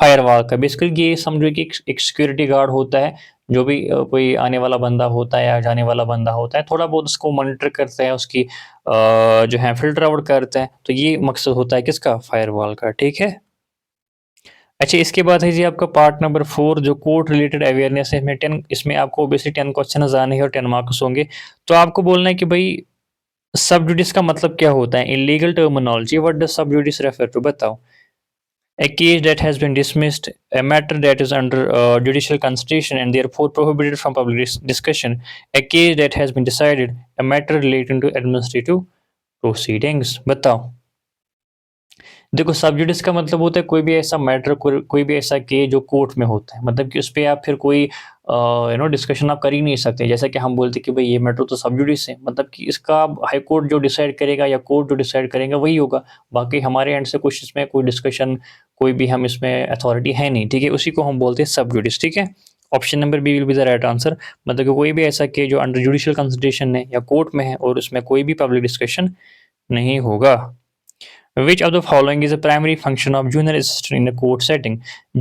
फायरवॉल का। बेसिकली ये समझो कि एक सिक्योरिटी गार्ड होता है, जो भी कोई आने वाला बंदा होता है या जाने वाला बंदा होता है, थोड़ा बहुत उसको मॉनिटर करते हैं, उसकी जो है फिल्टर आउट करते हैं। तो ये मकसद होता है किसका, फायरवॉल का, ठीक है? अच्छा, इसके बाद है जी आपका पार्ट नंबर 4 जो कोड रिलेटेड अवेयरनेस है। इसमें आपको ओब्वियसली 10 क्वेश्चंस आने हैं और 10 मार्क्स होंगे। तो आपको बोलना है कि भाई सब जुडिस का मतलब क्या होता है? In legal terminology what does सब जुडिस रेफर टू, बताओ? A case that has been dismissed, a matter that is under judicial consideration and therefore prohibited from public discussion, a case that has been decided, a matter relating to administrative proceedings, बताओ? देखो, sub judice का मतलब होता है कोई भी ऐसा matter, कोई भी ऐसा केस जो कोर्ट में होता है, मतलब कि उस पे आप फिर कोई डिस्कशन आप कर ही नहीं सकते। जैसा कि हम बोलते हैं कि भाई ये मैटर तो सब्जुडिस है, मतलब कि इसका हाई कोर्ट जो डिसाइड करेगा या कोर्ट जो डिसाइड करेगा वही होगा। बाकी हमारे एंड से कुछ इसमें कोई डिस्कशन, कोई भी हम इसमें अथॉरिटी है नहीं, ठीक है? उसी को हम बोलते हैं सब्जुडिस, ठीक है? Option number B will be the right answer, मतलब कि कोई भी ऐसा केस जो अंडर जुडिशियल कंसिडरेशन है या कोर्ट में है और उसमें कोई भी पब्लिक डिस्कशन नहीं होगा। Which of the following is a primary function of junior assistant in a court setting?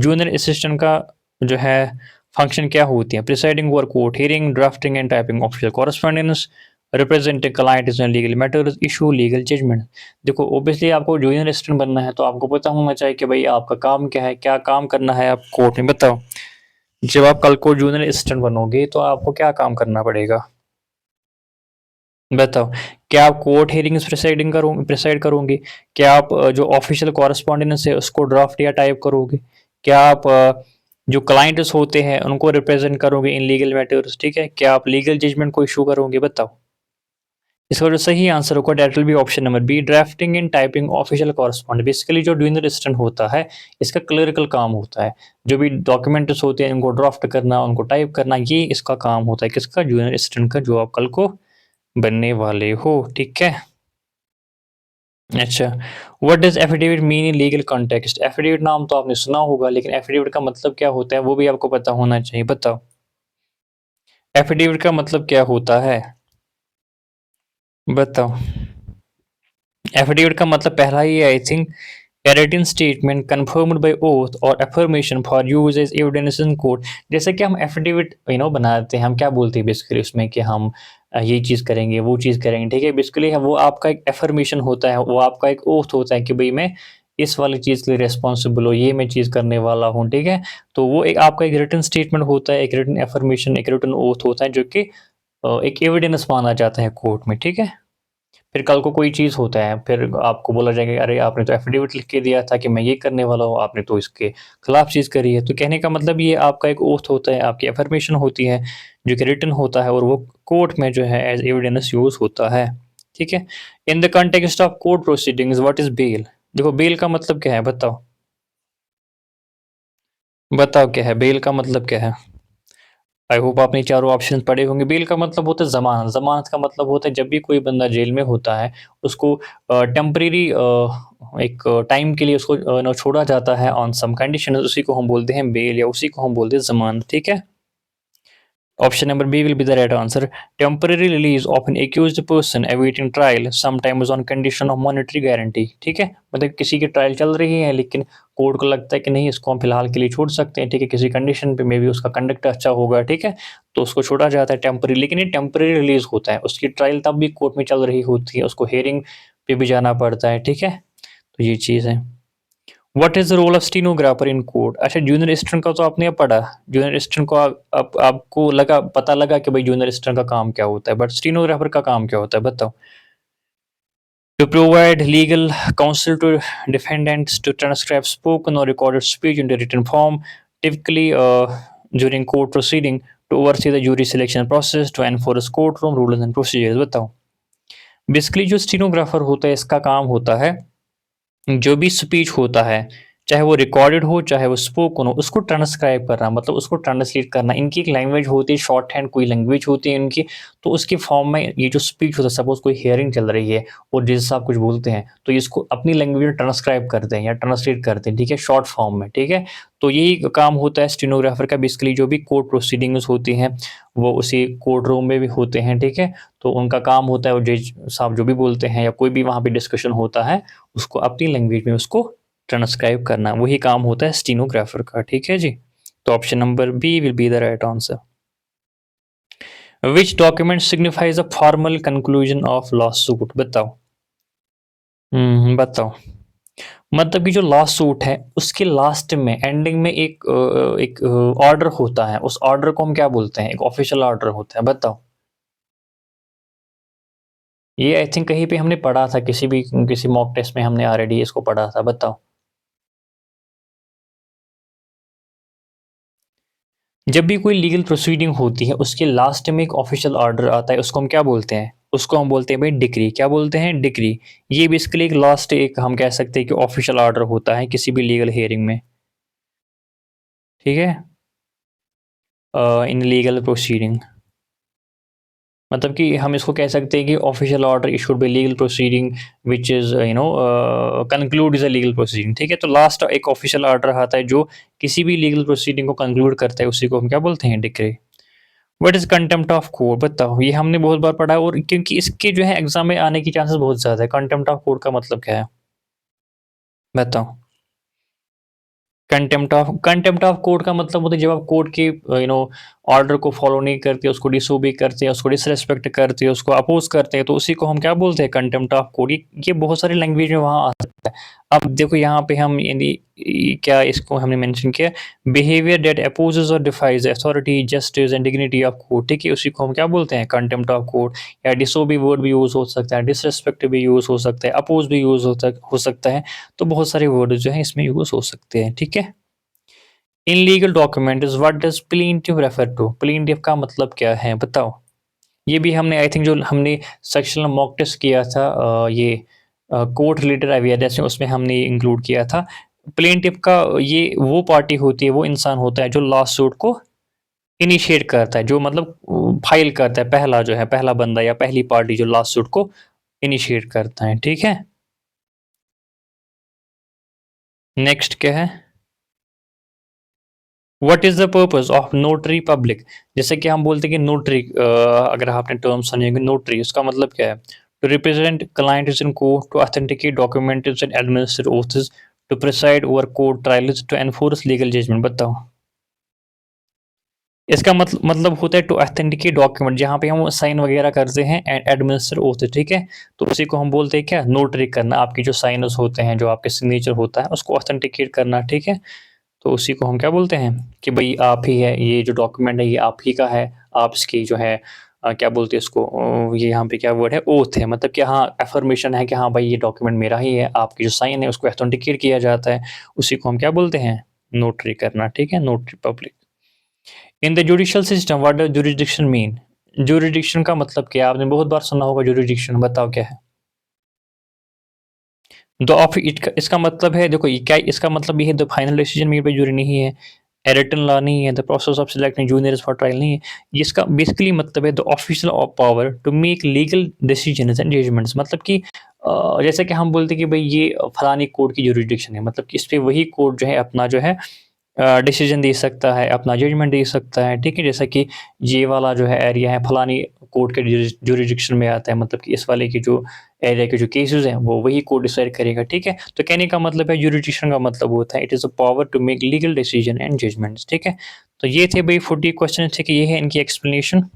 Junior assistant का जो है फंक्शन क्या होती है? Presiding over court hearing, drafting and typing official correspondence, representing client in legal matters, issue legal judgment। देखो, obviously आपको junior assistant बनना है तो आपको पता होना चाहिए कि भाई आपका काम क्या है, क्या काम करना है आप कोर्ट में, बताओ? जब आप कल को जूनियर असिस्टेंट बनोगे तो आपको क्या काम करना पड़ेगा, बताओ? क्या आप कोर्ट हियरिंग्स प्रिसाइड करोगे? क्या आप जो ऑफिशियल कॉरेस्पॉन्डेंस है उसको ड्राफ्ट या टाइप करोगे? क्या आप जो क्लाइंट्स होते हैं उनको रिप्रेजेंट करोगे इन लीगल मैटर्स, ठीक है? क्या आप लीगल जजमेंट को इशू करोगे, बताओ? इसका जो सही आंसर होगा that will be option number B, drafting and typing official correspondence. Basically जो जूनियर असिस्टेंट होता है इसका क्लरिकल काम होता है, जो भी डॉक्यूमेंट्स होते हैं उनको ड्राफ्ट करना, उनको टाइप करना, ये इसका काम होता है किसका, जूनियर असिस्टेंट का, जो आप कल को बनने वाले हो, ठीक है? अच्छा, what does affidavit mean in legal context? Affidavit नाम तो आपने सुना होगा, लेकिन एफिडेविट का मतलब क्या होता है वो भी आपको पता होना चाहिए, बताओ? एफिडेविट का मतलब क्या होता है, बताओ? एफिडेविट का मतलब पहला ही I think a written statement confirmed by oath or affirmation for use as evidence in court। जैसे कि हम एफिडेविट बनाते हैं, हम क्या बोलते हैं बेसिकली उसमें कि हम ये चीज़ करेंगे, वो चीज़ करेंगे, ठीक है? बेसिकली वो आपका एक एफर्मेशन होता है, वो आपका एक ओथ होता है कि भाई मैं इस वाली चीज़ के लिए रिस्पॉन्सिबल हूँ, ये मैं चीज़ करने वाला हूँ, ठीक है? तो वो एक आपका एक रिटन स्टेटमेंट होता है, एक रिटन एफर्मेशन, एक रिटन ओथ होता है जो कि एक एविडेंस माना जाता है कोर्ट में, ठीक है? फिर कल को कोई चीज़ होता है, फिर आपको बोला जाएगा अरे आपने तो एफ़िडेविट लिख के दिया था कि मैं ये करने वाला हूँ, आपने तो इसके खिलाफ चीज़ करी है। तो कहने का मतलब ये आपका एक ओथ होता है, आपकी अफ़र्मेशन होती है, जो कि रिटन होता है और वो कोर्ट में जो है एज़ एविडेंस यूज़ होता है। ठीक है। In the context of court proceedings what is bail? देखो बेल का मतलब क्या है, बताओ बताओ क्या है बेल का मतलब क्या है? आई होप आपने चारों ऑप्शन पढ़े होंगे। बेल का मतलब होता है जमानत। जमानत का मतलब होता है जब भी कोई बंदा जेल में होता है, उसको टेम्परेरी एक टाइम के लिए उसको छोड़ा जाता है ऑन सम कंडीशन, उसी को हम बोलते हैं बेल या उसी को हम बोलते हैं जमानत। ठीक है। Option number B will be the right answer. Temporary release of an accused person awaiting trial, sometimes on condition of monetary guarantee. ठीक है, मतलब किसी की ट्रायल चल रही है लेकिन कोर्ट को लगता है कि नहीं इसको हम फिलहाल के लिए छोड़ सकते हैं, ठीक है, किसी कंडीशन पे, मे बी उसका कंडक्ट अच्छा होगा, ठीक है, तो उसको छोड़ा जाता है टेम्पररी। लेकिन ये टेम्पररी रिलीज होता है, उसकी ट्रायल तब भी कोर्ट में चल रही होती है, उसको हेयरिंग पे भी जाना पड़ता है। ठीक है, तो ये चीज़ है। What is the role of stenographer in court? अच्छा, जूनियर असिस्टेंट का तो आपने अब पढ़ा। जूनियर असिस्टेंट को आपको लगा, पता लगा कि भाई जूनियर असिस्टेंट का काम क्या होता है, बट स्टेनोग्राफर का काम क्या होता है, बताओ। To provide legal counsel to defendants, to transcribe spoken और recorded speech in written form, typically during court proceeding, to oversee the jury selection process, to enforce courtroom rules and procedures. बताओ। Basically जो stenographer होता है इसका काम होता है जो भी स्पीच होता है, चाहे वो रिकॉर्डेड हो, चाहे वो स्पोकन हो, उसको ट्रांसक्राइब करना, मतलब उसको ट्रांसलेट करना। इनकी एक लैंग्वेज होती है, शॉर्ट हैंड कोई लैंग्वेज होती है इनकी, तो उसके फॉर्म में ये जो स्पीच होता है, सपोज कोई हियरिंग चल रही है और जज साहब कुछ बोलते हैं, तो इसको अपनी लैंग्वेज में ट्रांसक्राइब करते हैं या ट्रांसलेट करते हैं, ठीक है, शॉर्ट फॉर्म में। ठीक है, तो यही काम होता है स्टेनोग्राफर का। बेसिकली जो भी कोर्ट प्रोसीडिंग्स होती हैं वो उसी कोर्ट रूम में भी होते हैं। ठीक है, तो उनका काम होता है, वो जज साहब जो भी बोलते हैं या कोई भी वहाँ पे डिस्कशन होता है, उसको अपनी लैंग्वेज में उसको ट्रांसक्राइब करना, वही काम होता है स्टेनोग्राफर का। ठीक है जी, तो option number B will be the right answer. Which document signifies a formal conclusion of lawsuit? बताओ। बताओ। मतलब कि जो लॉ सूट है उसके लास्ट में, एंडिंग में एक ऑर्डर होता है, उस ऑर्डर को हम क्या बोलते हैं? एक ऑफिशियल ऑर्डर होता है, बताओ। ये आई थिंक कहीं पे हमने पढ़ा था, किसी मॉक टेस्ट में हमने ऑलरेडी इसको पढ़ा था, बताओ। जब भी कोई लीगल प्रोसीडिंग होती है उसके लास्ट में एक ऑफिशियल ऑर्डर आता है, उसको हम क्या बोलते हैं? उसको हम बोलते हैं भाई डिक्री। क्या बोलते हैं? डिक्री। ये बेसिकली एक लास्ट, एक हम कह सकते हैं कि ऑफिशियल ऑर्डर होता है किसी भी लीगल हियरिंग में। ठीक है, इन लीगल प्रोसीडिंग, मतलब कि हम इसको कह सकते हैं कि official order issued by legal proceeding which is conclude is a legal proceeding. ठीक है, तो लास्ट एक ऑफिशियल ऑर्डर आता है जो किसी भी लीगल प्रोसीडिंग को कंक्लूड करता है, उसी को हम क्या बोलते हैं? Decree. What is contempt of court? बताओ। ये हमने बहुत बार पढ़ा है और क्योंकि इसके जो है एग्जाम में आने की चांसेस बहुत ज्यादा है। कंटेम्प्ट ऑफ कोर्ट का मतलब क्या है, बताओ। कंटेम्प्ट ऑफ कोर्ट का मतलब होता है जब आप कोर्ट के ऑर्डर को फॉलो नहीं करते, उसको डिसोबे करते हैं, उसको डिसरेस्पेक्ट करते हैं, उसको अपोज करते हैं, तो उसी को हम क्या बोलते हैं? Contempt of court. ये बहुत सारी लैंग्वेज में वहाँ आ सकता है। अब देखो यहाँ पे हम यानी क्या इसको हमने मेंशन किया, बिहेवियर दैट अपोजेस और defies authority, justice and dignity of court. ठीक है, उसी को हम क्या बोलते हैं? Contempt of court. या डिसोबे वर्ड भी यूज हो सकता है, डिसरेस्पेक्ट भी यूज हो सकता है, अपोज भी यूज हो सकता है, तो बहुत सारे वर्ड जो है इसमें यूज हो सकते हैं। ठीक है। In legal document is what does plaintiff refer to? Plaintiff का मतलब क्या है, बताओ। ये भी हमने आई थिंक जो हमने सेक्शनल मॉक टेस्ट किया था, ये कोर्ट रिलेटेड अवेयरनेस में, उसमें हमने इंक्लूड किया था। प्लेंटिव का ये वो पार्टी होती है, वो इंसान होता है जो लॉ सूट को इनिशिएट करता है, जो मतलब फाइल करता है, पहला जो है, पहला बंदा या पहली पार्टी जो लॉ सूट को इनिशिएट करता है। ठीक है, नेक्स्ट क्या है? What is the purpose of notary public? जैसे कि हम बोलते हैं कि नोटरी, अगर आपने टर्म सुने होंगे नोटरी, उसका मतलब क्या है? To represent clients in court, to authenticate documents and administer oaths, to preside over court trials, to enforce legal judgment. बताओ। इसका मतलब होता है टू ऑथेंटिकेट डॉक्यूमेंट, जहाँ पे हम साइन वगैरह करते हैं, एंड एडमिनिस्टर ओथ। ठीक है, तो उसी को हम बोलते हैं क्या? नोटरी करना। आपकी जो साइनर्स होते हैं, जो आपके सिग्नेचर होता है, उसको ऑथेंटिकेट करना। ठीक है, तो उसी को हम क्या बोलते हैं कि भाई आप ही है, ये जो डॉक्यूमेंट है ये आप ही का है। आप इसकी जो है क्या बोलते हैं इसको, ये यहाँ पे क्या वर्ड है? ओथ है, मतलब कि हाँ अफर्मेशन है कि हाँ भाई ये डॉक्यूमेंट मेरा ही है। आपकी जो साइन है उसको ऑथेंटिकेट किया जाता है, उसी को हम क्या बोलते हैं? नोटरी करना। ठीक है, notary public. In the judicial system what does jurisdiction mean? Jurisdiction का मतलब क्या है? आपने बहुत बार सुना होगा ज्यूरिडिक्शन, बताओ क्या है? द ऑफ इट का इसका मतलब है, देखो ये क्या, इसका मतलब ये है the final decision made by jury नहीं है, रिटन लॉ नहीं है, the process of selecting juniors for trial नहीं है। इसका बेसिकली मतलब है the official of power to make legal decisions and judgments, मतलब कि जैसे कि हम बोलते हैं कि भाई ये फलानी कोर्ट की ज्यूरिडिक्शन है, मतलब कि इस पे वही कोर्ट जो है अपना जो है डिसीजन दे सकता है, अपना जजमेंट दे सकता है, ठीक है? जैसा कि ये वाला जो है एरिया है फलानी कोर्ट के ज्यूरिडिक्शन में आता है, मतलब कि इस वाले की जो एरिया के जो केसेस हैं वो वही कोर्ट डिसाइड करेगा, ठीक है? तो कहने का मतलब है ज्यूरिडिक्शन का मतलब होता है it is a power to make legal decision and judgments, ठीक है? तो ये थे भई 40 क्वेश्चन थे कि ये है इनकी एक्सप्लेनेशन।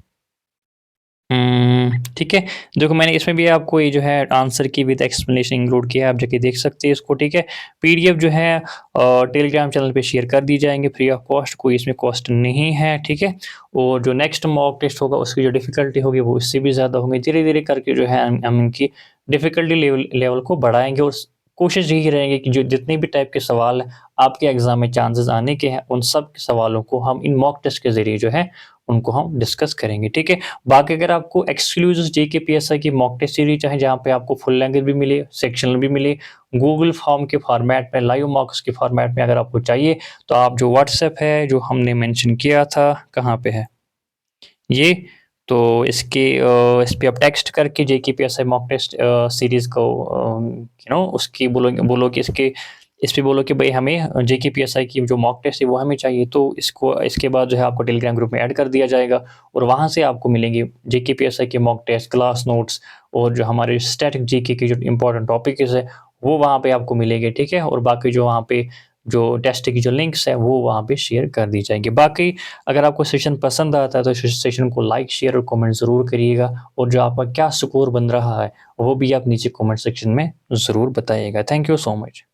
ठीक है। देखो मैंने इसमें भी आपको ये जो है आंसर की विद एक्सप्लेनेशन इंक्लूड किया है, आप जाके देख सकते हैं इसको, ठीक है। पीडीएफ जो है टेलीग्राम चैनल पे शेयर कर दी जाएँगे फ्री ऑफ कॉस्ट, कोई इसमें कॉस्ट नहीं है, ठीक है। और जो नेक्स्ट मॉक टेस्ट होगा उसकी जो डिफ़िकल्टी होगी वो इससे भी ज़्यादा होंगी। धीरे-धीरे करके जो है हम इनकी डिफ़िकल्टी लेवल लेवल को बढ़ाएँगे और कोशिश यही रहेगी कि जो जितने भी टाइप के सवाल आपके एग्ज़ाम में चांसेस आने के हैं, उन सब सवालों को हम इन मॉक टेस्ट के ज़रिए जो है उनको हम डिस्कस करेंगे, ठीक है। बाकी अगर आपको एक्सक्लूसिव जेके पीएसआई की मॉक टेस्ट सीरीज चाहे जहाँ पे आपको फुल लैंग्वेज भी मिले, सेक्शनल भी मिले, गूगल फॉर्म के फॉर्मेट में, लाइव मॉक्स के फॉर्मेट में अगर आपको चाहिए, तो आप जो व्हाट्सएप है, जो हमने मेंशन किया था, कहाँ पे है? ये, तो इस पे आप टेक्स्ट करके जेके पीएसआई मॉक टेस्ट सीरीज़ को उसकी बोलो कि इस पे बोलो कि भई हमें जेके पीएसआई की जो मॉक टेस्ट है वो हमें चाहिए, तो इसके बाद जो है आपको टेलीग्राम ग्रुप में ऐड कर दिया जाएगा और वहाँ से आपको मिलेंगे जेके पीएसआई के मॉक टेस्ट, क्लास नोट्स और जो हमारे स्टैटिक जीके के जो इम्पोर्टेंट टॉपिक्स है, वो वहाँ पे आपको मिलेंगे, ठीक है? और बाकी जो वहाँ पे जो टेस्ट की जो लिंक्स है, वो वहाँ पे शेयर कर दी जाएँगी। बाकी अगर आपको सेशन पसंद आता है तो सेशन को लाइक, शेयर और कमेंट ज़रूर करिएगा और जो आपका क्या स्कोर बन रहा है, वो भी आप नीचे कमेंट सेक्शन में ज़रूर बताइएगा। Thank you so much.